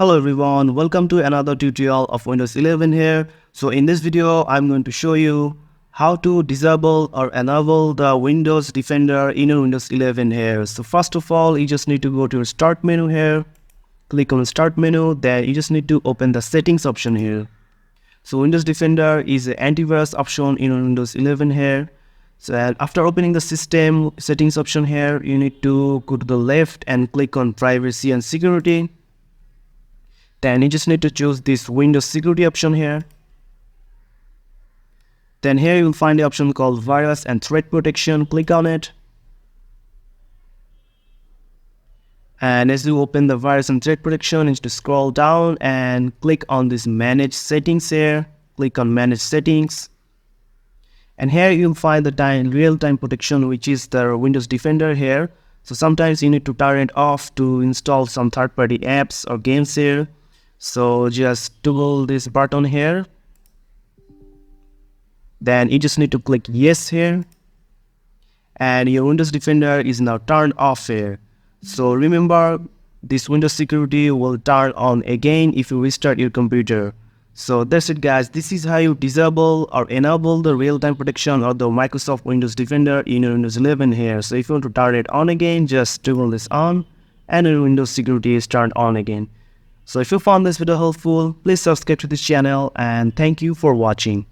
Hello everyone, welcome to another tutorial of Windows 11 here. So in this video, I'm going to show you how to disable or enable the Windows Defender in your Windows 11 here. So first of all, you just need to go to your start menu here, click on start menu, then you just need to open the settings option here. So Windows Defender is an antivirus option in Windows 11 here. So after opening the system settings option here, you need to go to the left and click on privacy and security. Then you just need to choose this Windows security option here. Then here you will find the option called virus and threat protection. Click on it. And as you open the virus and threat protection, you need to scroll down and click on this manage settings here. Click on manage settings. And here you'll find the real-time protection, which is the Windows Defender here. So sometimes you need to turn it off to install some third-party apps or games here. So just toggle this button here. Then you just need to click yes here. And your Windows Defender is now turned off here. So remember, this Windows security will turn on again if you restart your computer. So that's it guys, this is how you disable or enable the real-time protection or the Microsoft Windows Defender in your Windows 11 here. So if you want to turn it on again, just toggle this on and your Windows security is turned on again. So if you found this video helpful, please subscribe to this channel and thank you for watching.